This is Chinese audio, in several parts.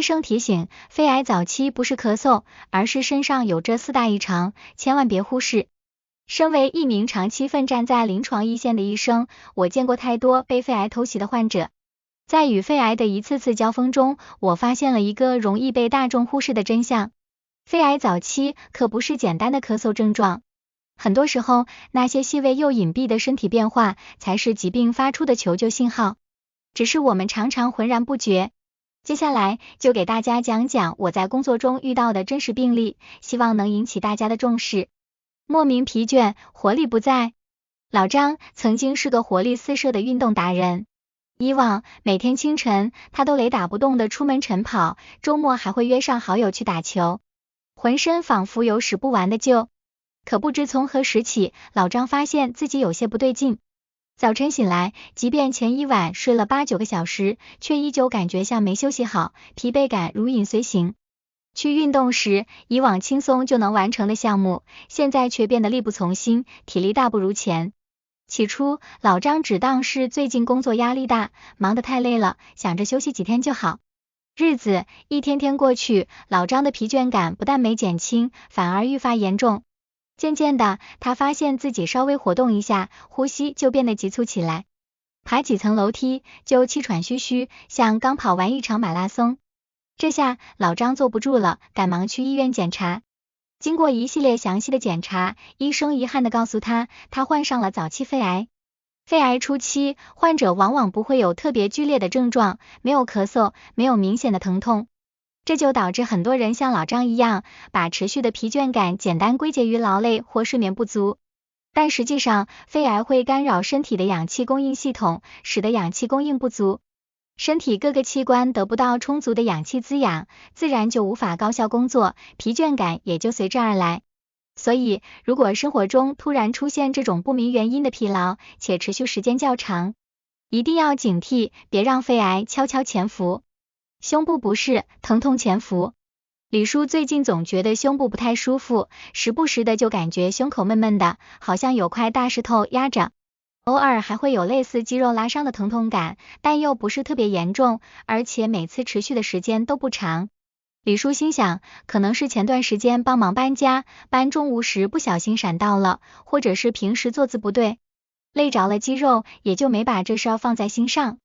生提醒，肺癌早期不是咳嗽，而是身上有这4大异常，千万别忽视。身为一名长期奋战在临床一线的医生，我见过太多被肺癌偷袭的患者。在与肺癌的一次次交锋中，我发现了一个容易被大众忽视的真相。肺癌早期可不是简单的咳嗽症状，很多时候那些细微又隐蔽的身体变化才是疾病发出的求救信号，只是我们常常浑然不觉。接下来就给大家讲讲我在工作中遇到的真实病例，希望能引起大家的重视。莫名疲倦，活力不在。老张曾经是个活力四射的运动达人，以往每天清晨他都雷打不动的出门晨跑，周末还会约上好友去打球，浑身仿佛有使不完的劲。可不知从何时起，老张发现自己有些不对劲。早晨醒来，即便前一晚睡了8-9个小时，却依旧感觉像没休息好，疲惫感如影随形。去运动时，以往轻松就能完成的项目，现在却变得力不从心，体力大不如前。起初，老张只当是最近工作压力大，忙得太累了，想着休息几天就好。日子一天天过去，老张的疲倦感不但没减轻，反而愈发严重。渐渐的，他发现自己稍微活动一下，呼吸就变得急促起来，爬几层楼梯就气喘吁吁，像刚跑完一场马拉松。这下老张坐不住了，赶忙去医院检查。经过一系列详细的检查，医生遗憾地告诉他患上了早期肺癌。肺癌初期，患者往往不会有特别剧烈的症状，没有咳嗽，没有明显的疼痛，这就导致很多人像老张一样，把持续的疲倦感简单归结于劳累或睡眠不足。但实际上，肺癌会干扰身体的氧气供应系统，使得氧气供应不足。身体各个器官得不到充足的氧气滋养，自然就无法高效工作，疲倦感也就随之而来。所以，如果生活中突然出现这种不明原因的疲劳，且持续时间较长，一定要警惕，别让肺癌悄悄潜伏。胸部不适，疼痛潜伏。李叔最近总觉得胸部不太舒服，时不时的就感觉胸口闷闷的，好像有块大石头压着。偶尔还会有类似肌肉拉伤的疼痛感，但又不是特别严重，而且每次持续的时间都不长。李叔心想，可能是前段时间帮忙搬家，搬重物时不小心闪到了，或者是平时坐姿不对，累着了肌肉，也就没把这事儿放在心上。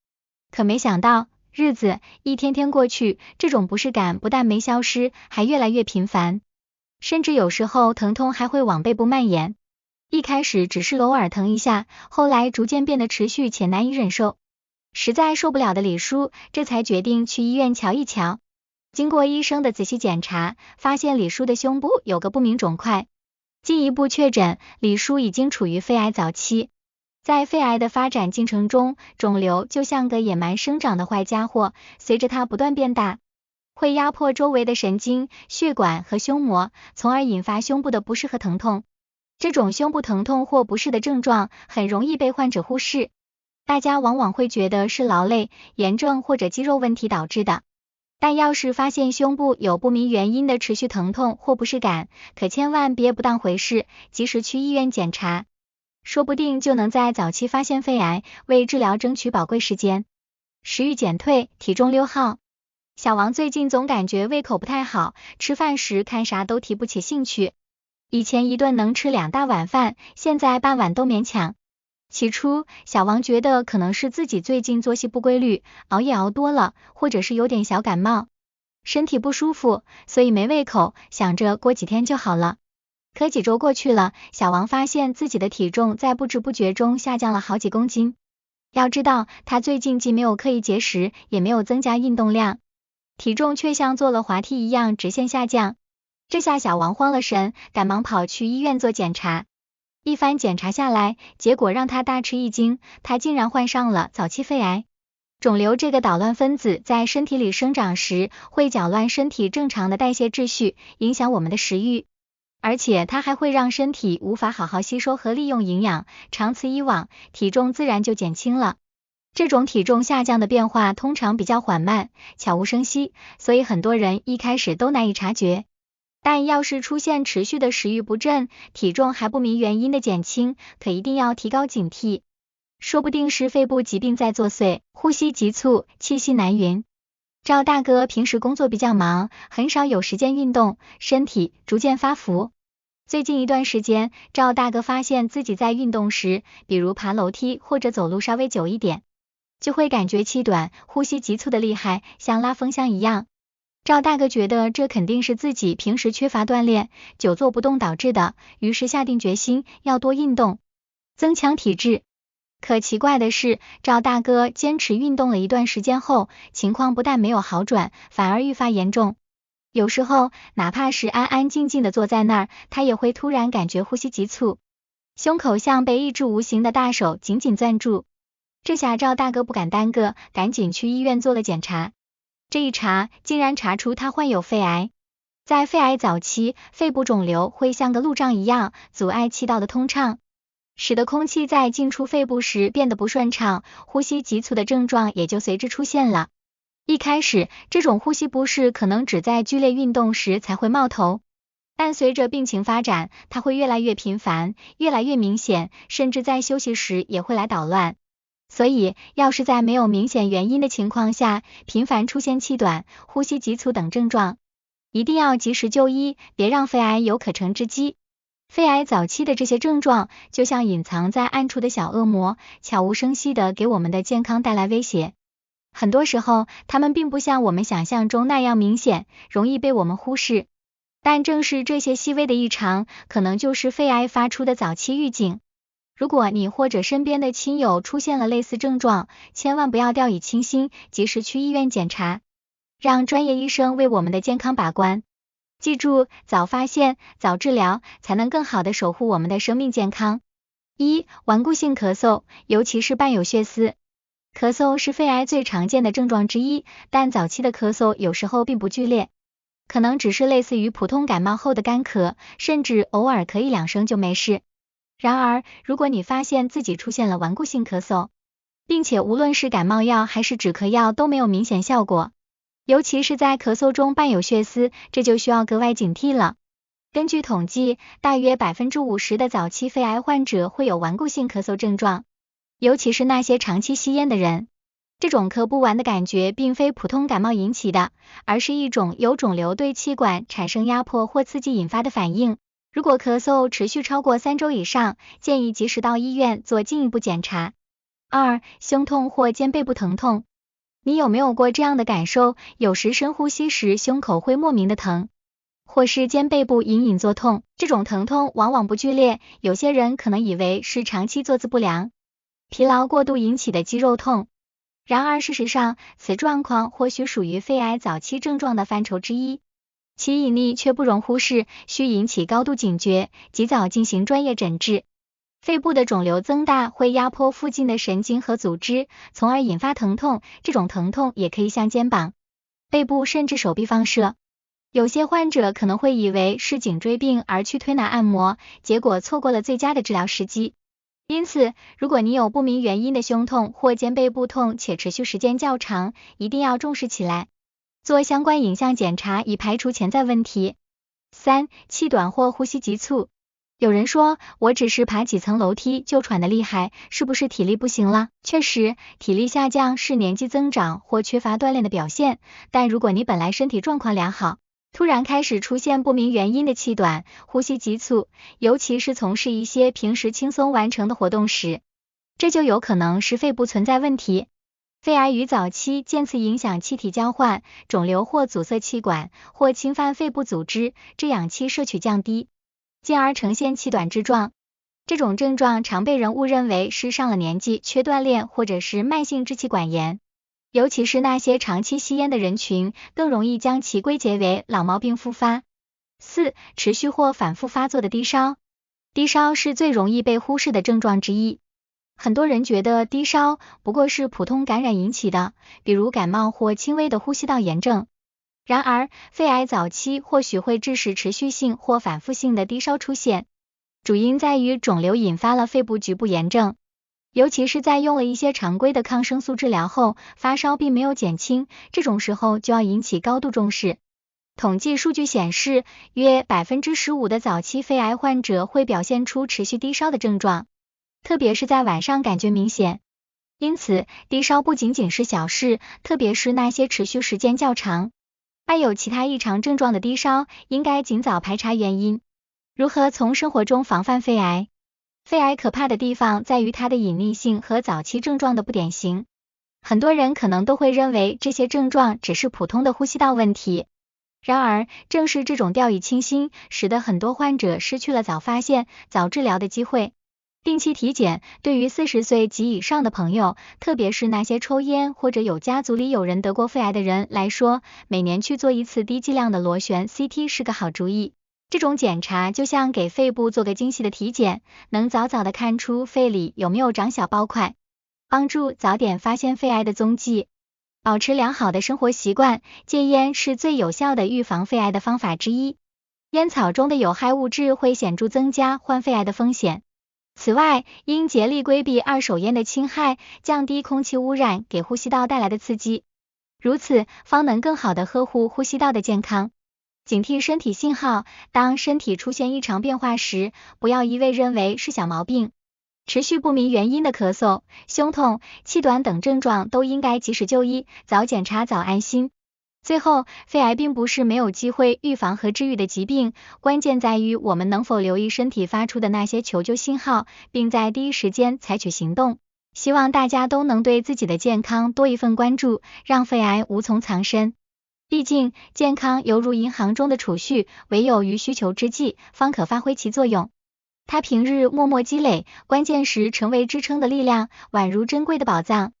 可没想到，日子一天天过去，这种不适感不但没消失，还越来越频繁，甚至有时候疼痛还会往背部蔓延。一开始只是偶尔疼一下，后来逐渐变得持续且难以忍受。实在受不了的李叔，这才决定去医院瞧一瞧。经过医生的仔细检查，发现李叔的胸部有个不明肿块，进一步确诊李叔已经处于肺癌早期。在肺癌的发展进程中，肿瘤就像个野蛮生长的坏家伙，随着它不断变大，会压迫周围的神经、血管和胸膜，从而引发胸部的不适和疼痛。这种胸部疼痛或不适的症状很容易被患者忽视，大家往往会觉得是劳累、炎症或者肌肉问题导致的。但要是发现胸部有不明原因的持续疼痛或不适感，可千万别不当回事，及时去医院检查，说不定就能在早期发现肺癌，为治疗争取宝贵时间。食欲减退，体重溜号。小王最近总感觉胃口不太好，吃饭时看啥都提不起兴趣。以前一顿能吃2大碗饭，现在半碗都勉强。起初，小王觉得可能是自己最近作息不规律，熬夜熬多了，或者是有点小感冒，身体不舒服，所以没胃口，想着过几天就好了。可几周过去了，小王发现自己的体重在不知不觉中下降了好几公斤。要知道，他最近既没有刻意节食，也没有增加运动量，体重却像坐了滑梯一样直线下降。这下小王慌了神，赶忙跑去医院做检查。一番检查下来，结果让他大吃一惊，他竟然患上了早期肺癌。肿瘤这个捣乱分子在身体里生长时，会搅乱身体正常的代谢秩序，影响我们的食欲，而且它还会让身体无法好好吸收和利用营养，长此以往，体重自然就减轻了。这种体重下降的变化通常比较缓慢，悄无声息，所以很多人一开始都难以察觉。但要是出现持续的食欲不振，体重还不明原因的减轻，可一定要提高警惕，说不定是肺部疾病在作祟，呼吸急促，气息难匀。赵大哥平时工作比较忙，很少有时间运动，身体逐渐发福。最近一段时间，赵大哥发现自己在运动时，比如爬楼梯或者走路稍微久一点，就会感觉气短，呼吸急促的厉害，像拉风箱一样。赵大哥觉得这肯定是自己平时缺乏锻炼，久坐不动导致的，于是下定决心要多运动，增强体质。可奇怪的是，赵大哥坚持运动了一段时间后，情况不但没有好转，反而愈发严重。有时候，哪怕是安安静静的坐在那儿，他也会突然感觉呼吸急促，胸口像被一只无形的大手紧紧攥住。这下赵大哥不敢耽搁，赶紧去医院做了检查。这一查，竟然查出他患有肺癌。在肺癌早期，肺部肿瘤会像个路障一样，阻碍气道的通畅，使得空气在进出肺部时变得不顺畅，呼吸急促的症状也就随之出现了。一开始，这种呼吸不适可能只在剧烈运动时才会冒头，但随着病情发展，它会越来越频繁，越来越明显，甚至在休息时也会来捣乱。所以，要是在没有明显原因的情况下，频繁出现气短、呼吸急促等症状，一定要及时就医，别让肺癌有可乘之机。肺癌早期的这些症状，就像隐藏在暗处的小恶魔，悄无声息地给我们的健康带来威胁。很多时候，它们并不像我们想象中那样明显，容易被我们忽视。但正是这些细微的异常，可能就是肺癌发出的早期预警。如果你或者身边的亲友出现了类似症状，千万不要掉以轻心，及时去医院检查，让专业医生为我们的健康把关。记住，早发现、早治疗，才能更好的守护我们的生命健康。顽固性咳嗽，尤其是伴有血丝。咳嗽是肺癌最常见的症状之一，但早期的咳嗽有时候并不剧烈，可能只是类似于普通感冒后的干咳，甚至偶尔咳1-2声就没事。然而，如果你发现自己出现了顽固性咳嗽，并且无论是感冒药还是止咳药都没有明显效果，尤其是在咳嗽中伴有血丝，这就需要格外警惕了。根据统计，大约 50% 的早期肺癌患者会有顽固性咳嗽症状，尤其是那些长期吸烟的人。这种咳不完的感觉并非普通感冒引起的，而是一种由肿瘤对气管产生压迫或刺激引发的反应。如果咳嗽持续超过3周以上，建议及时到医院做进一步检查。胸痛或肩背部疼痛。你有没有过这样的感受？有时深呼吸时胸口会莫名的疼，或是肩背部隐隐作痛，这种疼痛往往不剧烈，有些人可能以为是长期坐姿不良、疲劳过度引起的肌肉痛。然而事实上，此状况或许属于肺癌早期症状的范畴之一，其隐匿却不容忽视，需引起高度警觉，及早进行专业诊治。肺部的肿瘤增大会压迫附近的神经和组织，从而引发疼痛，这种疼痛也可以向肩膀、背部甚至手臂放射。有些患者可能会以为是颈椎病而去推拿按摩，结果错过了最佳的治疗时机。因此，如果你有不明原因的胸痛或肩背部痛且持续时间较长，一定要重视起来，做相关影像检查以排除潜在问题。气短或呼吸急促。有人说，我只是爬几层楼梯就喘得厉害，是不是体力不行了？确实，体力下降是年纪增长或缺乏锻炼的表现，但如果你本来身体状况良好，突然开始出现不明原因的气短、呼吸急促，尤其是从事一些平时轻松完成的活动时，这就有可能是肺部存在问题。肺癌于早期渐次影响气体交换，肿瘤或阻塞气管，或侵犯肺部组织，致氧气摄取降低，进而呈现气短之状。这种症状常被人误认为是上了年纪、缺锻炼或者是慢性支气管炎，尤其是那些长期吸烟的人群，更容易将其归结为老毛病复发。持续或反复发作的低烧。低烧是最容易被忽视的症状之一。很多人觉得低烧不过是普通感染引起的，比如感冒或轻微的呼吸道炎症。然而，肺癌早期或许会致使持续性或反复性的低烧出现，主因在于肿瘤引发了肺部局部炎症，尤其是在用了一些常规的抗生素治疗后，发烧并没有减轻，这种时候就要引起高度重视。统计数据显示，约 15% 的早期肺癌患者会表现出持续低烧的症状，特别是在晚上感觉明显。因此，低烧不仅仅是小事，特别是那些持续时间较长，伴有其他异常症状的低烧，应该尽早排查原因。如何从生活中防范肺癌？肺癌可怕的地方在于它的隐匿性和早期症状的不典型。很多人可能都会认为这些症状只是普通的呼吸道问题，然而正是这种掉以轻心，使得很多患者失去了早发现、早治疗的机会。定期体检对于40岁及以上的朋友，特别是那些抽烟或者有家族里有人得过肺癌的人来说，每年去做一次低剂量的螺旋 CT 是个好主意。这种检查就像给肺部做个精细的体检，能早早的看出肺里有没有长小包块，帮助早点发现肺癌的踪迹。保持良好的生活习惯，戒烟是最有效的预防肺癌的方法之一。烟草中的有害物质会显著增加患肺癌的风险。此外，应竭力规避二手烟的侵害，降低空气污染给呼吸道带来的刺激，如此方能更好的呵护呼吸道的健康。警惕身体信号，当身体出现异常变化时，不要一味认为是小毛病。持续不明原因的咳嗽、胸痛、气短等症状都应该及时就医，早检查早安心。最后，肺癌并不是没有机会预防和治愈的疾病，关键在于我们能否留意身体发出的那些求救信号，并在第一时间采取行动。希望大家都能对自己的健康多一份关注，让肺癌无从藏身。毕竟，健康犹如银行中的储蓄，唯有于需求之际，方可发挥其作用。它平日默默积累，关键时成为支撑的力量，宛如珍贵的宝藏。